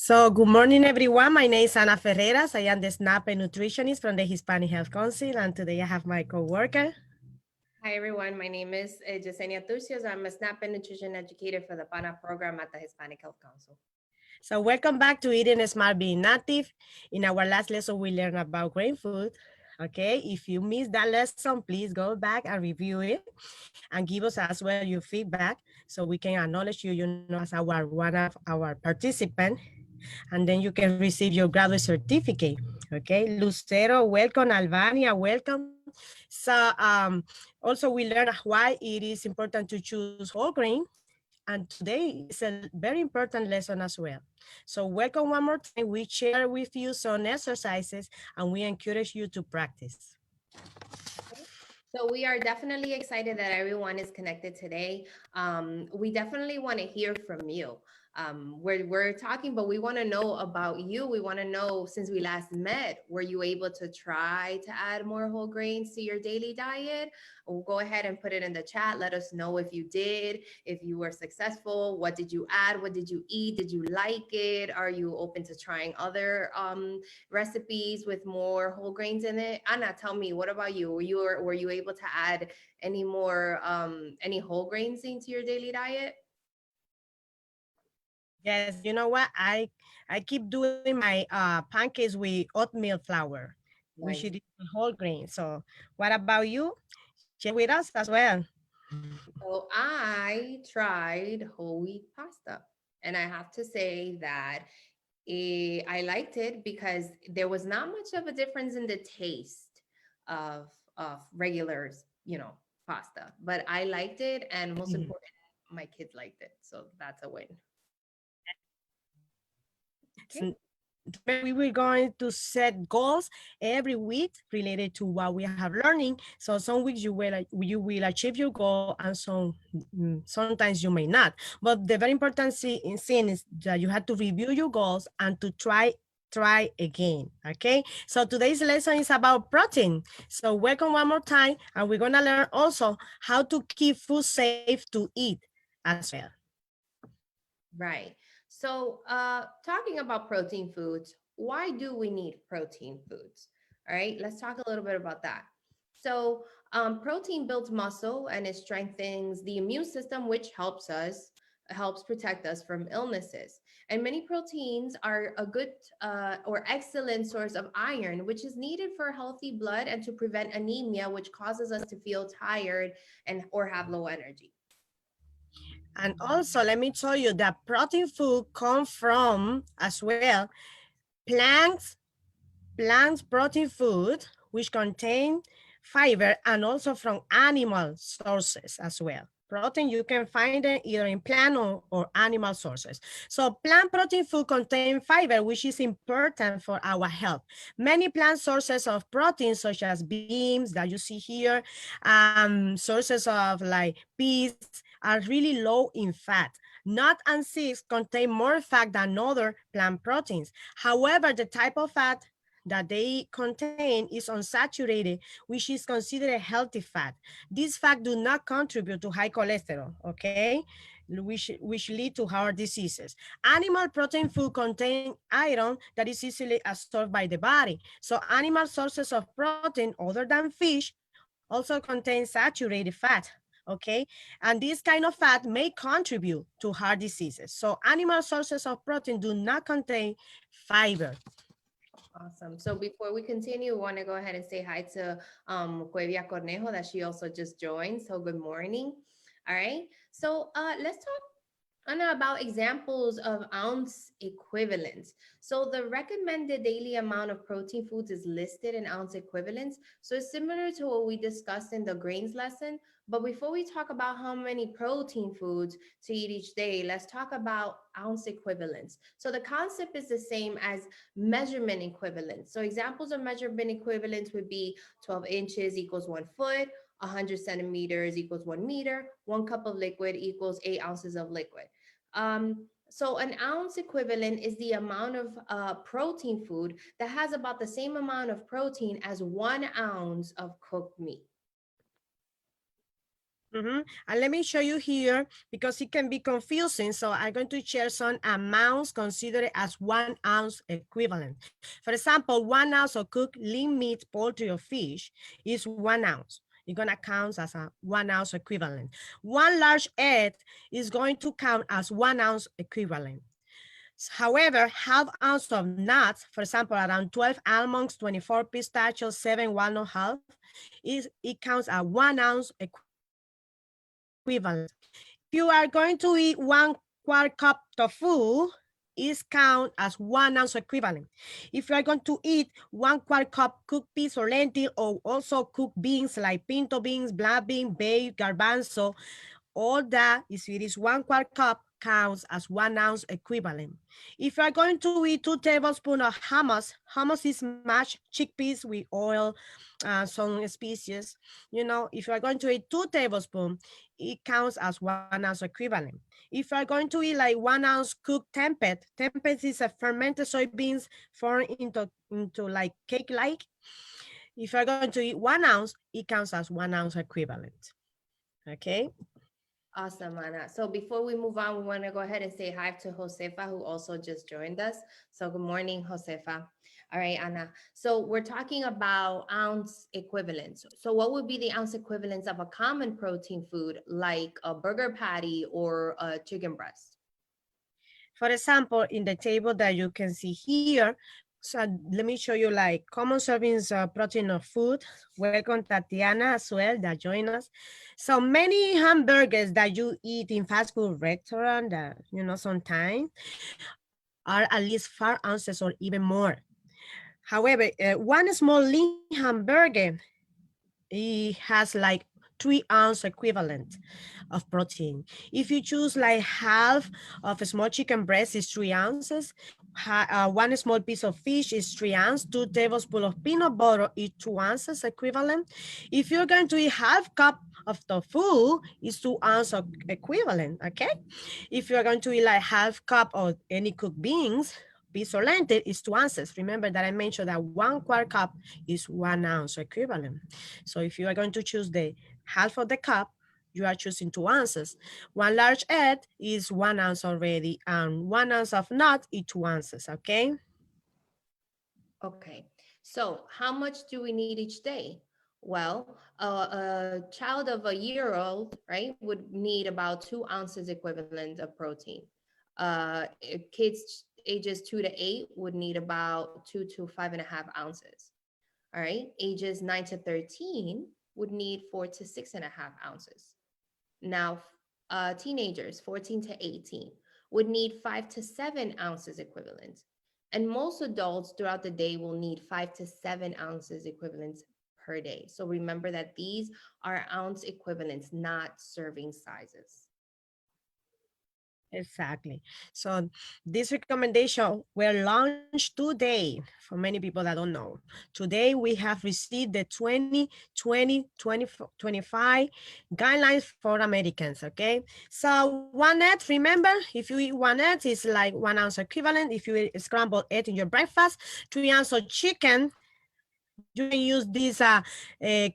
So good morning, everyone. My name is Ana Ferreras. I am the SNAP nutritionist from the Hispanic Health Council, and today I have my coworker. Hi, everyone. My name is Yesenia Turcios. I'm a SNAP and nutrition educator for the PANA program at the Hispanic Health Council. So welcome back to Eating Smart Being Active. In our last lesson, we learned about grain food. Okay, if you missed that lesson, please go back and review it and give us as well your feedback so we can acknowledge you, as one of our participants. And then you can receive your graduate certificate. Okay, Lucero, welcome. Albania, welcome. So also we learned why it is important to choose whole grain. And today is a very important lesson as well. So welcome one more time. We share with you some exercises and we encourage you to practice. So we are definitely excited that everyone is connected today. We definitely want to hear from you. We're talking, but we want to know about you. We want to know, since we last met, were you able to try to add more whole grains to your daily diet? We'll go ahead and put it in the chat. Let us know if you did, if you were successful. What did you add? What did you eat? Did you like it? Are you open to trying other recipes with more whole grains in it? Anna, tell me, what about you? Were you able to add any more any whole grains into your daily diet? Yes, you know what? I keep doing my pancakes with oatmeal flour, which Nice. is whole grain. So what about you? Share with us as well. So I tried whole wheat pasta, and I have to say that I liked it because there was not much of a difference in the taste of regular, pasta. But I liked it, and most Mhm. important, my kids liked it. So that's a win. Okay. So today we were going to set goals every week related to what we have learning. So some weeks you will achieve your goal, and sometimes you may not. But the very important thing is that you have to review your goals and to try again. Okay, so today's lesson is about protein. So welcome one more time, and we're gonna learn also how to keep food safe to eat as well. Right. So, talking about protein foods, why do we need protein foods? All right, let's talk a little bit about that. So, protein builds muscle and it strengthens the immune system, which helps protect us from illnesses. And many proteins are a good or excellent source of iron, which is needed for healthy blood and to prevent anemia, which causes us to feel tired and or have low energy. And also, let me tell you that protein food come from as well plants, protein food, which contain fiber, and also from animal sources as well. Protein, you can find it either in plant or animal sources. So plant protein food contain fiber, which is important for our health. Many plant sources of protein, such as beans that you see here, sources of like peas, are really low in fat. Nuts and seeds contain more fat than other plant proteins. However, the type of fat that they contain is unsaturated, which is considered a healthy fat. These fats do not contribute to high cholesterol, okay? Which lead to heart diseases. Animal protein food contain iron that is easily absorbed by the body. So animal sources of protein other than fish also contain saturated fat, okay? And this kind of fat may contribute to heart diseases. So animal sources of protein do not contain fiber. Awesome. So before we continue, we want to go ahead and say hi to Cuevia Cornejo that she also just joined. So good morning. All right. So let's talk Anna, about examples of ounce equivalents. So the recommended daily amount of protein foods is listed in ounce equivalents. So it's similar to what we discussed in the grains lesson. But before we talk about how many protein foods to eat each day, let's talk about ounce equivalents. So the concept is the same as measurement equivalents. So examples of measurement equivalents would be 12 inches equals 1 foot, 100 centimeters equals 1 meter, 1 cup of liquid equals 8 ounces of liquid. So an ounce equivalent is the amount of protein food that has about the same amount of protein as 1 ounce of cooked meat. And let me show you here because it can be confusing. So I'm going to share some amounts considered as 1 ounce equivalent. For example, 1 ounce of cooked lean meat, poultry, or fish is 1 ounce. It's gonna count as a 1 ounce equivalent. One large egg is going to count as 1 ounce equivalent. However, half ounce of nuts, for example, around 12 almonds, 24 pistachios, 7 walnut half, it counts as 1 ounce equivalent. If you are going to eat 1/4 cup tofu, is count as 1 ounce equivalent. If you are going to eat 1/4 cup cooked peas or lentil, or also cooked beans like pinto beans, black bean, bay, garbanzo, all that, if it is 1/4 cup, counts as 1 ounce equivalent. If you are going to eat 2 tablespoons of hummus is mashed chickpeas with oil, some species. If you are going to eat 2 tablespoons, it counts as 1 ounce equivalent. If you are going to eat like 1 ounce cooked tempeh is a fermented soybeans formed into like cake-like. If you're going to eat 1 ounce, it counts as 1 ounce equivalent. Okay. Awesome, Ana. So before we move on, we want to go ahead and say hi to Josefa, who also just joined us. So good morning, Josefa. All right, Ana. So we're talking about ounce equivalents. So what would be the ounce equivalents of a common protein food like a burger patty or a chicken breast? For example, in the table that you can see here, so let me show you like common servings protein of food. Welcome Tatiana as well that join us. So many hamburgers that you eat in fast food restaurant that sometimes are at least 4 ounces or even more. However, one small lean hamburger, it has like 3 ounce equivalent of protein. If you choose like half of a small chicken breast is 3 ounces. One small piece of fish is 3 ounces. 2 tablespoons of peanut butter is 2 ounces equivalent. If you're going to eat half cup of tofu, is 2 ounces equivalent. Okay. If you're going to eat like half cup of any cooked beans, peas or lentil is 2 ounces. Remember that I mentioned that 1/4 cup is 1 ounce equivalent. So if you are going to choose the half of the cup, you are choosing 2 ounces. One large egg is 1 ounce already, and 1 ounce of nut is 2 ounces, okay? Okay. So how much do we need each day? Well, a child of a year old, right, would need about 2 ounces equivalent of protein. Kids ages 2 to 8 would need about 2 to 5.5 ounces. All right. Ages 9 to 13 would need 4 to 6.5 ounces. Now, teenagers 14 to 18 would need 5 to 7 ounces equivalent. And most adults throughout the day will need 5 to 7 ounces equivalents per day. So remember that these are ounce equivalents, not serving sizes. Exactly. So this recommendation were launched today for many people that don't know. Today we have received the 2020-2025 guidelines for Americans, okay? So 1 egg, remember, if you eat 1 egg, it's like 1 ounce equivalent. If you eat scrambled egg in your breakfast, 3 ounces of chicken, you can use this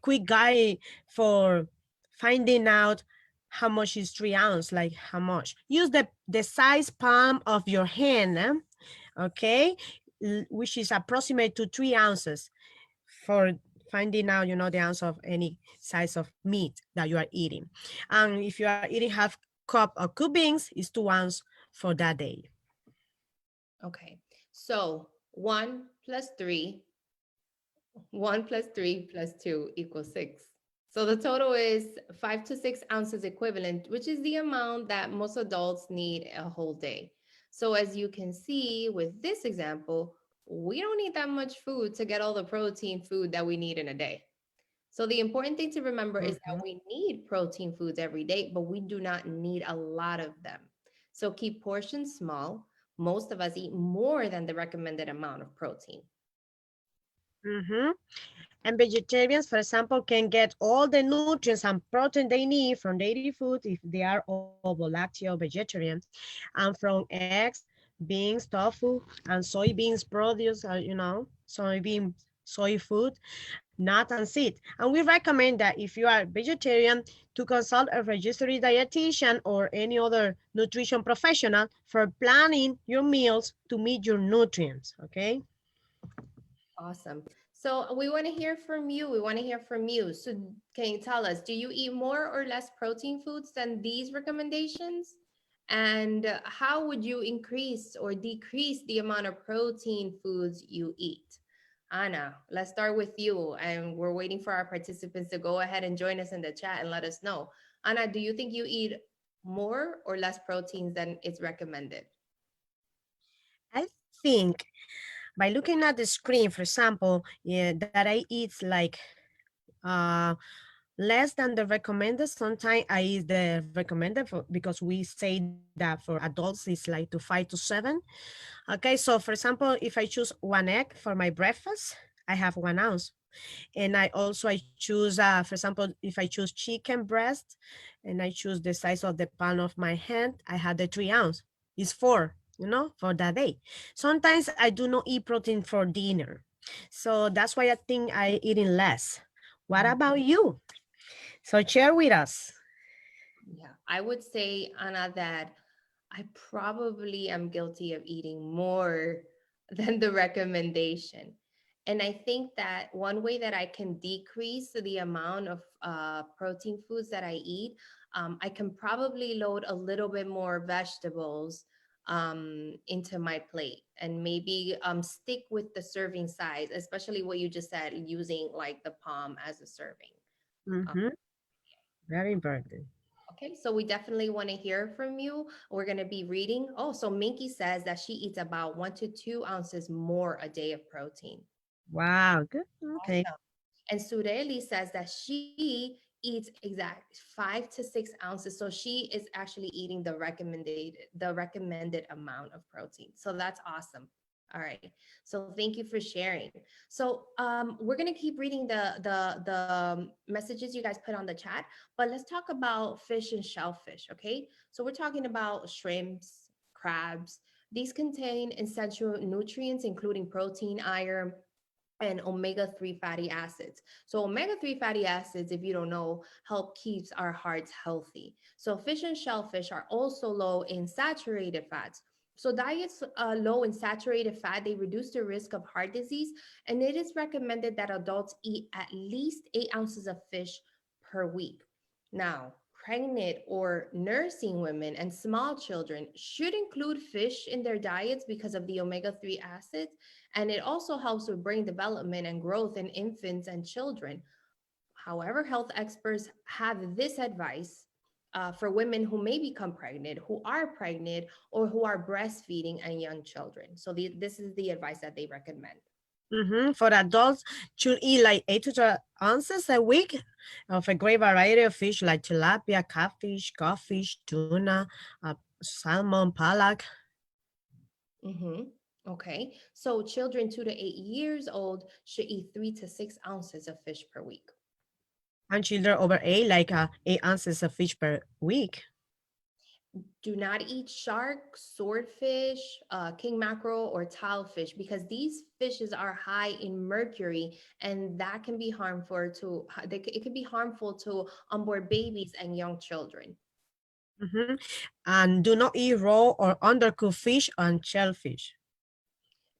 quick guide for finding out how much is 3 ounces, like how much. Use the size palm of your hand, okay, which is approximate to 3 ounces for finding out, the ounce of any size of meat that you are eating. And if you are eating half cup of cooked beans, it's 2 ounces for that day. Okay. So 1 plus 3, 1 plus 3 plus 2 equals 6. So the total is 5 to 6 ounces equivalent, which is the amount that most adults need a whole day. So as you can see with this example, we don't need that much food to get all the protein food that we need in a day. So the important thing to remember is that Mhm. we need protein foods every day, but we do not need a lot of them. So keep portions small. Most of us eat more than the recommended amount of protein. Mm-hmm. And vegetarians, for example, can get all the nutrients and protein they need from dairy food if they are ovo-lacto vegetarian, and from eggs, beans, tofu, and soybeans produce, soy food. nuts and seeds. And we recommend that if you are vegetarian, to consult a registered dietitian or any other nutrition professional for planning your meals to meet your nutrients. Okay. Awesome. So we want to hear from you. We want to hear from you. So can you tell us, do you eat more or less protein foods than these recommendations? And how would you increase or decrease the amount of protein foods you eat? Anna, let's start with you. And we're waiting for our participants to go ahead and join us in the chat and let us know. Anna, do you think you eat more or less proteins than is recommended? I think by looking at the screen, for example, yeah, that I eat like uh, less than the recommended. Sometimes I eat the recommended for, because we say that for adults it's like to 5 to 7. Okay, so for example, if I choose one egg for my breakfast, I have 1 ounce. And I choose, for example, if I choose chicken breast and I choose the size of the palm of my hand, I have the 3 ounce. It's four, for that day. Sometimes I do not eat protein for dinner. So that's why I think I eating less. What about you? So share with us. Yeah, I would say, Anna, that I probably am guilty of eating more than the recommendation. And I think that one way that I can decrease the amount of protein foods that I eat, I can probably load a little bit more vegetables into my plate and maybe stick with the serving size, especially what you just said, using like the palm as a serving. Uh, Mm-hmm. Very important. Okay, so we definitely want to hear from you. We're going to be reading. Oh, so Minky says that she eats about 1 to 2 ounces more a day of protein. Wow, good. Okay. Awesome. And Sureli says that she eats exact 5 to 6 ounces. So she is actually eating the recommended amount of protein. So that's awesome. All right. So thank you for sharing. So we're gonna keep reading the messages you guys put on the chat, but let's talk about fish and shellfish. Okay. So we're talking about shrimps, crabs. These contain essential nutrients, including protein, iron, and omega-3 fatty acids. So omega-3 fatty acids, if you don't know, help keeps our hearts healthy. So fish and shellfish are also low in saturated fats. So diets low in saturated fat, they reduce the risk of heart disease, and it is recommended that adults eat at least 8 ounces of fish per week. Now, pregnant or nursing women and small children should include fish in their diets because of the omega-3 acids, and it also helps with brain development and growth in infants and children. However, health experts have this advice for women who may become pregnant, who are pregnant, or who are breastfeeding and young children. So this is the advice that they recommend. Mm-hmm. For adults, should eat like 8 to 12 ounces a week of a great variety of fish like tilapia, catfish, codfish, tuna, salmon, pollock, Mm-hmm. Okay, so children 2 to 8 years old should eat 3 to 6 ounces of fish per week. and children over 8 like 8 ounces of fish per week. Do not eat shark, swordfish, king mackerel, or tilefish because these fishes are high in mercury, and that can be harmful to it can be harmful to onboard babies and young children. Mm-hmm. And do not eat raw or undercooked fish and shellfish.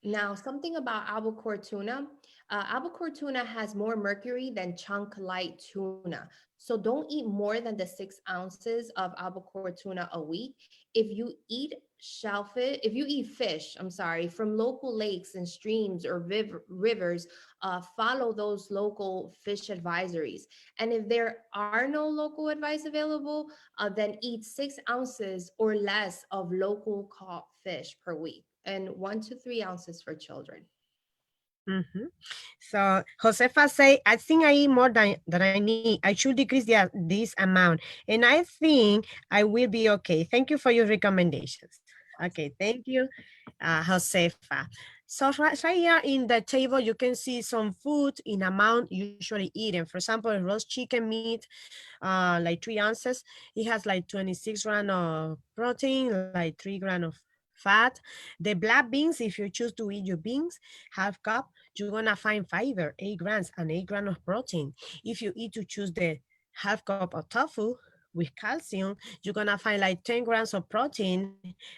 Now, something about albacore tuna. Albacore tuna has more mercury than chunk light tuna. So don't eat more than the 6 ounces of albacore tuna a week. If you eat fish, I'm sorry, from local lakes and streams or rivers, follow those local fish advisories. And if there are no local advice available, then eat 6 ounces or less of local caught fish per week and 1 to 3 ounces for children. Mm-hmm. So Josefa say, I think I eat more than I need. I should decrease this amount. And I think I will be okay. Thank you for your recommendations. Okay, thank you, Josefa. So right here in the table, you can see some food in amount usually eaten. For example, roast chicken meat, like 3 ounces. It has like 26 grams of protein, like 3 grams of fat. The black beans, if you choose to eat your beans, half cup, you're gonna find fiber, 8 grams, and 8 grams of protein. If you eat to choose the half cup of tofu with calcium, you're gonna find like 10 grams of protein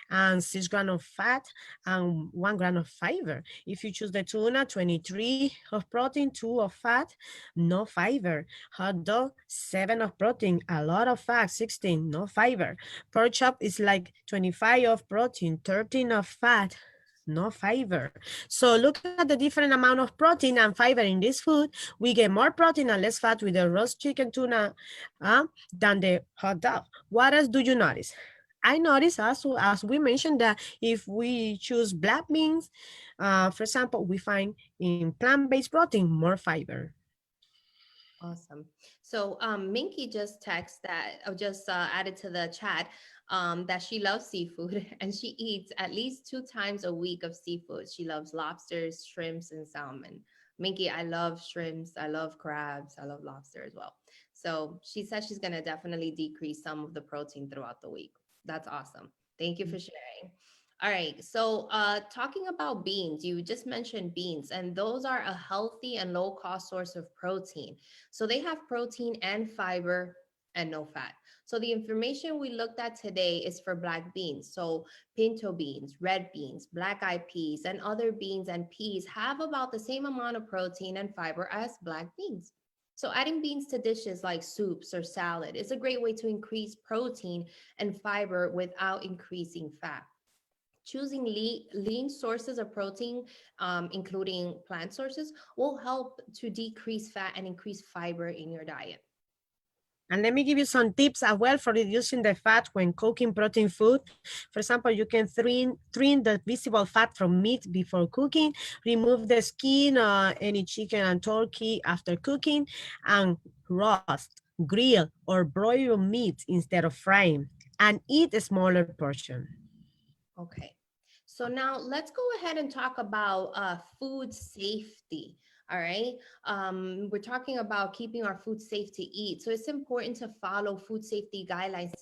and 6 grams of fat and 1 gram of fiber. If you choose the tuna, 23 of protein, 2 of fat, no fiber. Hot dog, 7 of protein, a lot of fat, 16, no fiber. Pork chop is like 25 of protein, 13 of fat, no fiber. So look at the different amount of protein and fiber in this food. We get more protein and less fat with the roast chicken tuna than the hot dog. What else do you notice? I notice also, as we mentioned, that if we choose black beans, for example, we find in plant-based protein more fiber. Awesome. So Minky just text that, or just added to the chat, that she loves seafood and she eats at least 2 times a week of seafood. She loves lobsters, shrimps, and salmon. Minky, I love shrimps, I love crabs, I love lobster as well. So she says she's gonna definitely decrease some of the protein throughout the week. That's awesome. Thank you for sharing. All right. So, talking about beans, you just mentioned beans, and those are a healthy and low cost source of protein. So, they have protein and fiber and no fat. So, the information we looked at today is for black beans. So, pinto beans, red beans, black eyed peas, and other beans and peas have about the same amount of protein and fiber as black beans. So, adding beans to dishes like soups or salad is a great way to increase protein and fiber without increasing fat. Choosing lean sources of protein, including plant sources, will help to decrease fat and increase fiber in your diet. And let me give you some tips as well for reducing the fat when cooking protein food. For example, you can trim the visible fat from meat before cooking, remove the skin, any chicken and turkey after cooking, and roast, grill, or broil meat instead of frying, and eat a smaller portion. Okay. So now let's go ahead and talk about food safety. All right. We're talking about keeping our food safe to eat. So it's important to follow food safety guidelines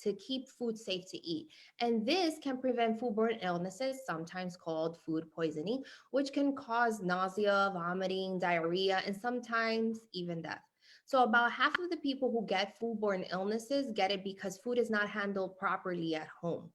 to keep food safe to eat. And this can prevent foodborne illnesses, sometimes called food poisoning, which can cause nausea, vomiting, diarrhea, and sometimes even death. So, about half of the people who get foodborne illnesses get it because food is not handled properly at home.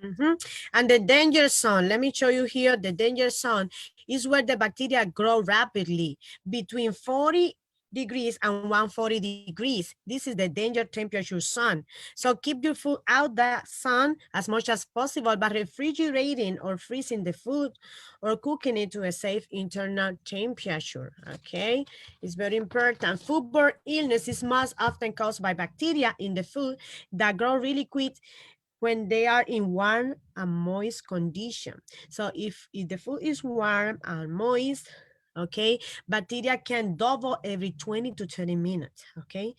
Mhm. And the danger zone, let me show you here, the danger zone is where the bacteria grow rapidly between 40 degrees and 140 degrees. This is the danger temperature zone. So keep your food out that sun as much as possible, but refrigerating or freezing the food or cooking it to a safe internal temperature, okay? It's very important. Foodborne illness is most often caused by bacteria in the food that grow really quick when they are in warm and moist condition. So if the food is warm and moist, okay, bacteria can double every 20 to 30 minutes, okay?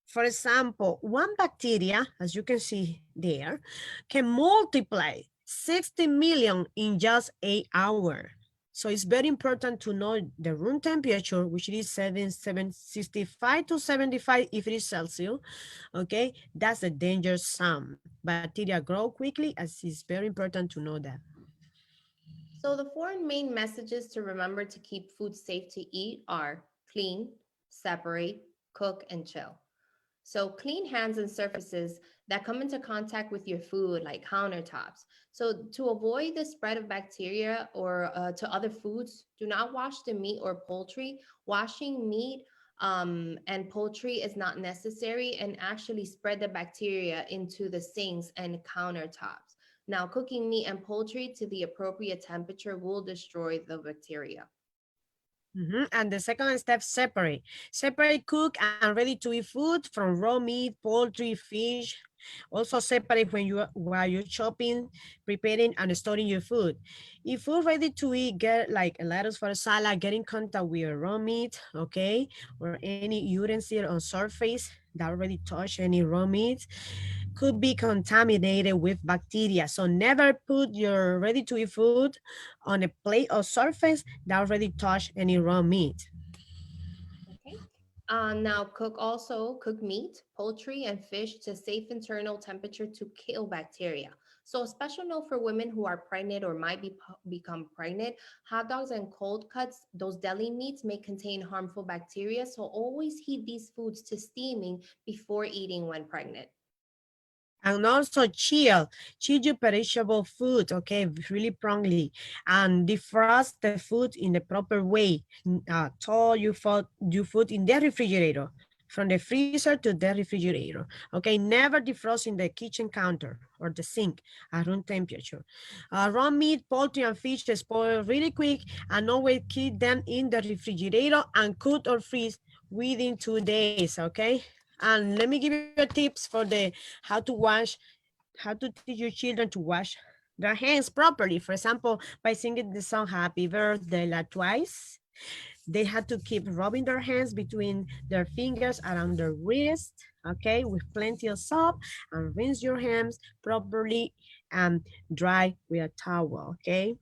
For example, one bacteria, as you can see there, can multiply 60 million in just 8 hours. So it's very important to know the room temperature, which is 65 to 75 if it is Celsius, okay? That's the danger zone. Bacteria grow quickly, as it's very important to know that. So, the four main messages to remember to keep food safe to eat are clean, separate, cook, and chill. So, clean hands and surfaces that come into contact with your food, like countertops. So, to avoid the spread of bacteria or to other foods, do not wash the meat or poultry. Washing meat and poultry is not necessary and actually spread the bacteria into the sinks and countertops. Now, cooking meat and poultry to the appropriate temperature will destroy the bacteria. And the second step, separate. Separate cook and ready to eat food from raw meat, poultry, fish. Also separate when while you're chopping, preparing, and storing your food. If food ready to eat, get like a lettuce for a salad, get in contact with your raw meat, okay? Or any utensil on surface that already touch any raw meat could be contaminated with bacteria. So never put your ready to eat food on a plate or surface that already touched any raw meat. Okay. Now, cook meat, poultry, and fish to safe internal temperature to kill bacteria. So, a special note for women who are pregnant or might become pregnant: hot dogs and cold cuts, those deli meats, may contain harmful bacteria. So, always heat these foods to steaming before eating when pregnant. And also chill your perishable food, okay, really promptly, and defrost the food in the proper way. Thaw your food in the refrigerator, from the freezer to the refrigerator, okay. Never defrost in the kitchen counter or the sink at room temperature. Raw meat, poultry, and fish spoil really quick, and always keep them in the refrigerator and cook or freeze within 2 days, okay. And let me give you tips for the how to wash, how to teach your children to wash their hands properly. For example, by singing the song Happy Birthday like twice. They had to keep rubbing their hands between their fingers around their wrist, okay, with plenty of soap, and rinse your hands properly and dry with a towel, okay?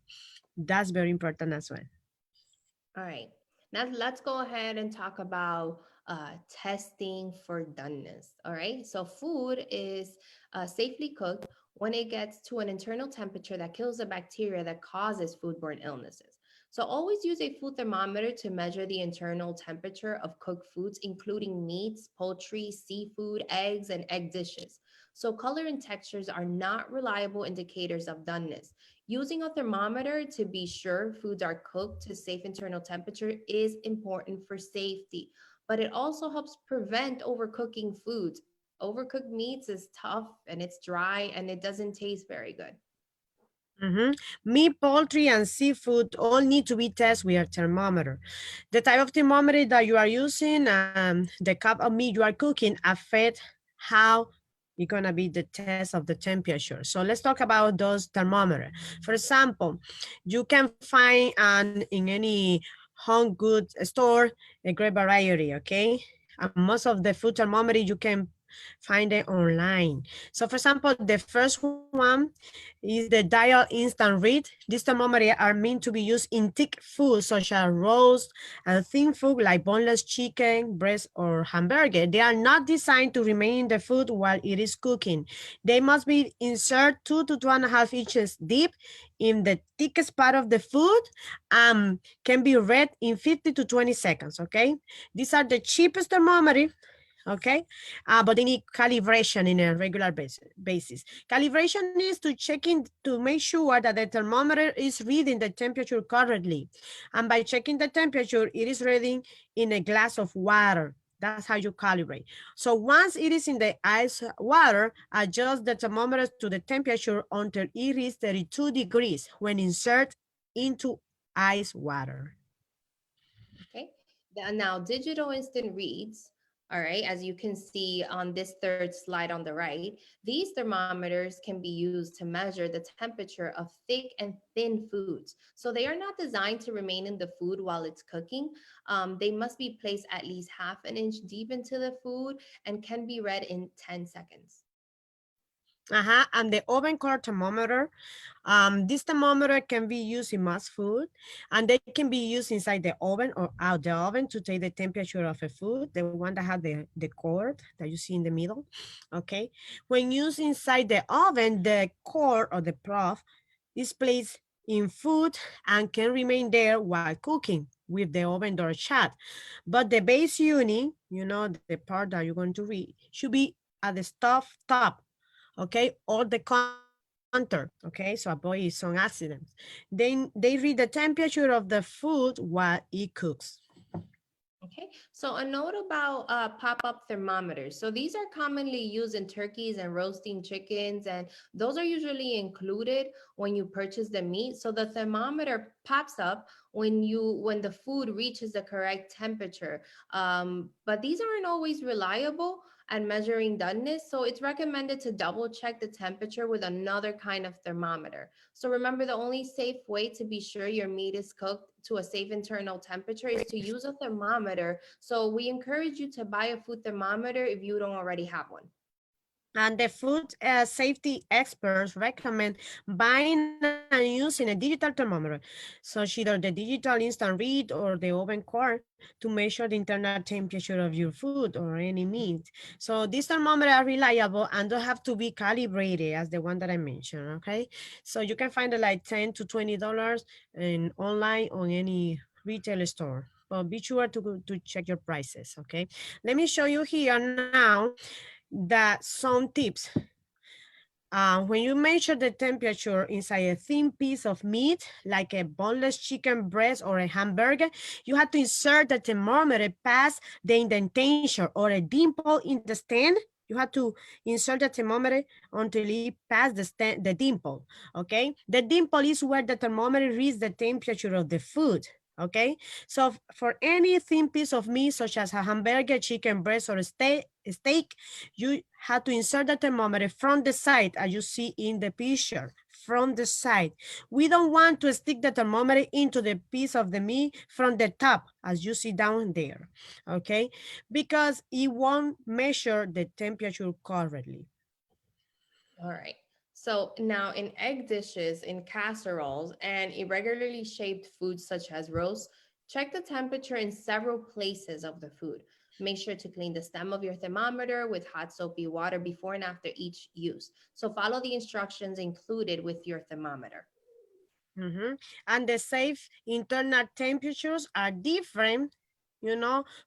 That's very important as well. All right. Now let's go ahead and talk about testing for doneness. All right. So food is safely cooked when it gets to an internal temperature that kills the bacteria that causes foodborne illnesses. So always use a food thermometer to measure the internal temperature of cooked foods, including meats, poultry, seafood, eggs, and egg dishes. So color and textures are not reliable indicators of doneness. Using a thermometer to be sure foods are cooked to safe internal temperature is important for safety, but it also helps prevent overcooking foods. Overcooked meats is tough and it's dry and it doesn't taste very good. Mhm. Meat, poultry, and seafood all need to be tested with a thermometer. The type of thermometer that you are using, the cup of meat you are cooking affect how it's gonna be the test of the temperature. So let's talk about those thermometers. For example, you can find in any home goods store a great variety, okay? And most of the food thermometer you can find it online. So for example, the first one is the Dial Instant Read. These thermometers are meant to be used in thick foods such as roast and thin food like boneless chicken, breast, or hamburger. They are not designed to remain in the food while it is cooking. They must be inserted 2 to 2.5 inches deep in the thickest part of the food. Can be read in 50 to 20 seconds, okay? These are the cheapest thermometer, okay, but they need calibration in a regular basis. Calibration is to checking to make sure that the thermometer is reading the temperature correctly, and by checking the temperature it is reading in a glass of water. That's how you calibrate. So once it is in the ice water, adjust the thermometer to the temperature until it is 32 degrees when insert into ice water. Okay. Now, digital instant reads, all right, as you can see on this third slide on the right, these thermometers can be used to measure the temperature of thick and thin foods. So they are not designed to remain in the food while it's cooking. They must be placed at least half an inch deep into the food and can be read in 10 seconds. And the oven core thermometer. This thermometer can be used in most food, and they can be used inside the oven or out the oven to take the temperature of a food, the one that has the cord that you see in the middle, okay? When used inside the oven, the core or the probe is placed in food and can remain there while cooking with the oven door shut. But the base unit, the part that you're going to read, should be at the stove top, okay, or the counter, okay, so avoid some accidents. Then they read the temperature of the food while it cooks. Okay, so a note about pop-up thermometers. So these are commonly used in turkeys and roasting chickens, and those are usually included when you purchase the meat. So the thermometer pops up when the food reaches the correct temperature. But these aren't always reliable at measuring doneness, so it's recommended to double check the temperature with another kind of thermometer. So remember, the only safe way to be sure your meat is cooked to a safe internal temperature is to use a thermometer. So we encourage you to buy a food thermometer if you don't already have one. And the food safety experts recommend buying and using a digital thermometer, such either the digital instant read or the oven core, to measure the internal temperature of your food or any meat. So these thermometers are reliable and don't have to be calibrated as the one that I mentioned. Okay, so you can find it like $10 to $20 in online on any retail store. But be sure to check your prices. Okay, let me show you here now that some tips. When you measure the temperature inside a thin piece of meat, like a boneless chicken breast or a hamburger, you have to insert the thermometer past the indentation or a dimple in the stand. You have to insert the thermometer until it passes the dimple. Okay, the dimple is where the thermometer reads the temperature of the food. Okay, so for any thin piece of meat, such as a hamburger, chicken breast, or a steak, you have to insert the thermometer from the side, as you see in the picture, from the side. We don't want to stick the thermometer into the piece of the meat from the top, as you see down there, okay? Because it won't measure the temperature correctly. All right. So now in egg dishes, in casseroles, and irregularly shaped foods such as roast, check the temperature in several places of the food. Make sure to clean the stem of your thermometer with hot soapy water before and after each use. So follow the instructions included with your thermometer. Mhm. And the safe internal temperatures are different,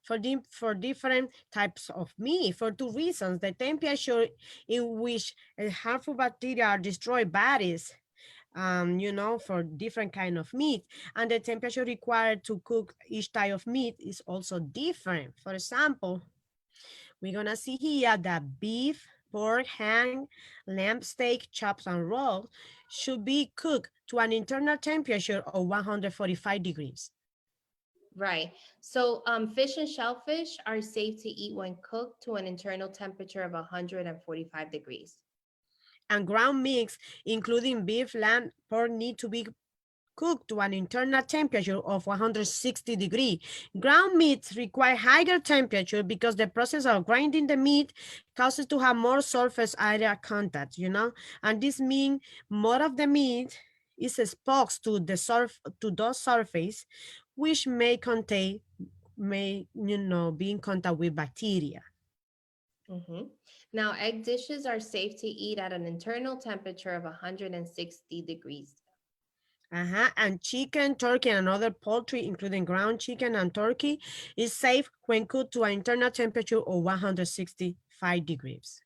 for different types of meat for two reasons. The temperature in which harmful bacteria are destroyed varies, for different kind of meat. And the temperature required to cook each type of meat is also different. For example, we're gonna see here that beef, pork, ham, lamb steak, chops, and rolls should be cooked to an internal temperature of 145 degrees. Right. So fish and shellfish are safe to eat when cooked to an internal temperature of 145 degrees. And ground meats, including beef, lamb, pork, need to be cooked to an internal temperature of 160 degrees. Ground meats require higher temperature because the process of grinding the meat causes to have more surface area contact, and this means more of the meat is exposed to those surface, which may be in contact with bacteria. Mhm. Now, egg dishes are safe to eat at an internal temperature of 160 degrees. And chicken, turkey, and other poultry, including ground chicken and turkey, is safe when cooked to an internal temperature of 165 degrees.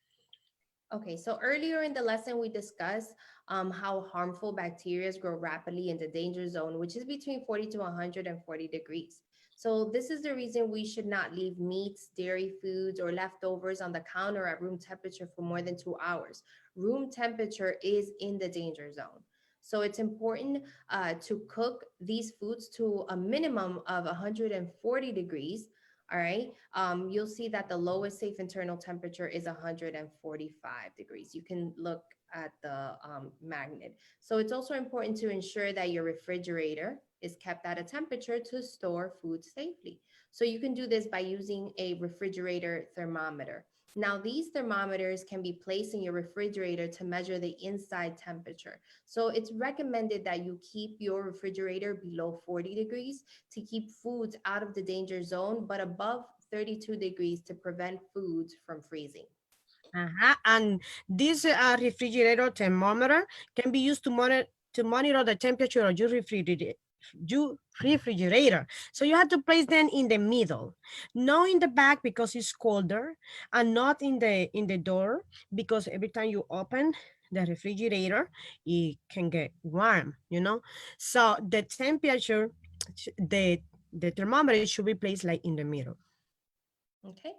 Okay, so earlier in the lesson, we discussed how harmful bacteria grow rapidly in the danger zone, which is between 40 to 140 degrees. So, this is the reason we should not leave meats, dairy foods, or leftovers on the counter at room temperature for more than 2 hours. Room temperature is in the danger zone. So, it's important to cook these foods to a minimum of 140 degrees. All right. You'll see that the lowest safe internal temperature is 145 degrees. You can look at the magnet. So it's also important to ensure that your refrigerator is kept at a temperature to store food safely. So you can do this by using a refrigerator thermometer. Now, these thermometers can be placed in your refrigerator to measure the inside temperature. So it's recommended that you keep your refrigerator below 40 degrees to keep foods out of the danger zone, but above 32 degrees to prevent foods from freezing. And this refrigerator thermometer can be used to monitor the temperature of your refrigerator. So you have to place them in the middle, not in the back because it's colder, and not in the door because every time you open the refrigerator, it can get warm. So the temperature, the thermometer should be placed like in the middle. Okay.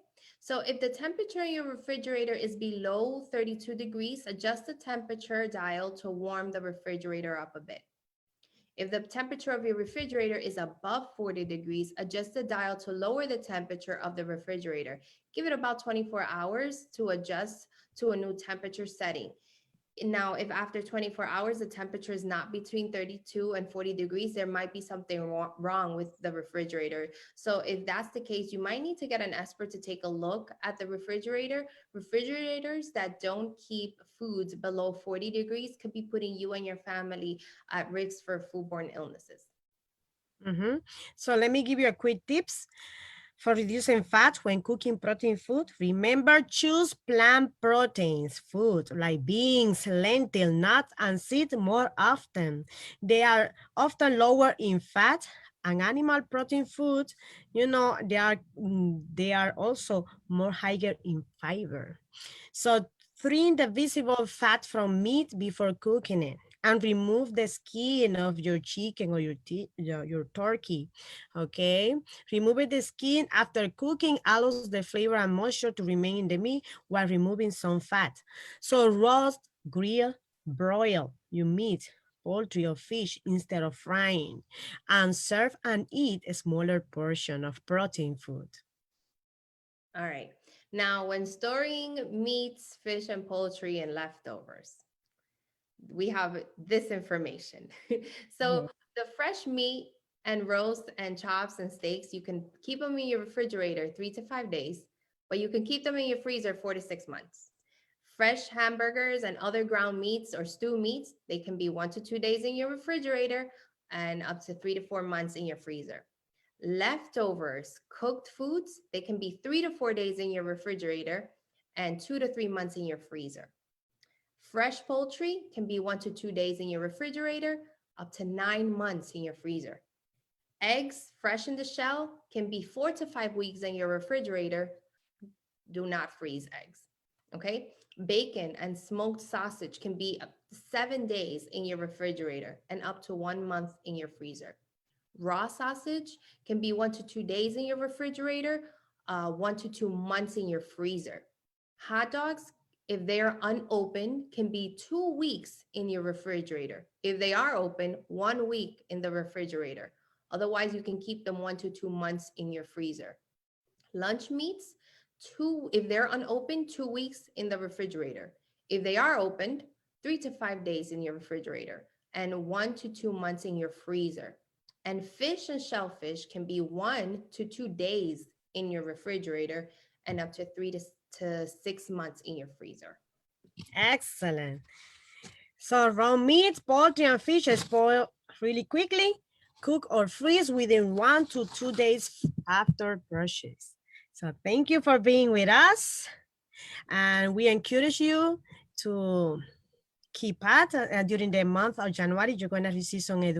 So if the temperature in your refrigerator is below 32 degrees, adjust the temperature dial to warm the refrigerator up a bit. If the temperature of your refrigerator is above 40 degrees, adjust the dial to lower the temperature of the refrigerator. Give it about 24 hours to adjust to a new temperature setting. Now, if after 24 hours the temperature is not between 32 and 40 degrees, there might be something wrong with the refrigerator. So if that's the case, you might need to get an expert to take a look at the refrigerator. Refrigerators that don't keep foods below 40 degrees could be putting you and your family at risk for foodborne illnesses. So let me give you a quick tips. For reducing fat when cooking protein food, remember choose plant proteins food like beans, lentil, nuts, and seeds more often. They are often lower in fat, and animal protein foods, they are also more higher in fiber. So trim the visible fat from meat before cooking it and remove the skin of your chicken or your turkey, okay? Removing the skin after cooking allows the flavor and moisture to remain in the meat while removing some fat. So roast, grill, broil your meat, poultry or fish instead of frying, and serve and eat a smaller portion of protein food. All right. Now, when storing meats, fish, and poultry and leftovers, we have this information. So Mhm. the fresh meat and roast and chops and steaks, you can keep them in your refrigerator 3 to 5 days, but you can keep them in your freezer 4 to 6 months. Fresh hamburgers and other ground meats or stew meats, they can be 1 to 2 days in your refrigerator and up to 3 to 4 months in your freezer. Leftovers, cooked foods, they can be 3 to 4 days in your refrigerator and 2 to 3 months in your freezer. Fresh poultry can be 1 to 2 days in your refrigerator, up to 9 months in your freezer. Eggs, fresh in the shell, can be 4 to 5 weeks in your refrigerator. Do not freeze eggs. Okay. Bacon and smoked sausage can be up to 7 days in your refrigerator and up to 1 month in your freezer. Raw sausage can be 1 to 2 days in your refrigerator, 1 to 2 months in your freezer. Hot dogs, if they are unopened, can be 2 weeks in your refrigerator. If they are open, 1 week in the refrigerator. Otherwise, you can keep them 1 to 2 months in your freezer. Lunch meats, if they're unopened, 2 weeks in the refrigerator. If they are opened, 3 to 5 days in your refrigerator and 1 to 2 months in your freezer. And fish and shellfish can be 1 to 2 days in your refrigerator and up to 3 to 6 months in your freezer. Excellent. So raw meat, poultry, and fish spoil really quickly. Cook or freeze within 1 to 2 days after purchase. So thank you for being with us. And we encourage you to keep at during the month of January. You're going to receive some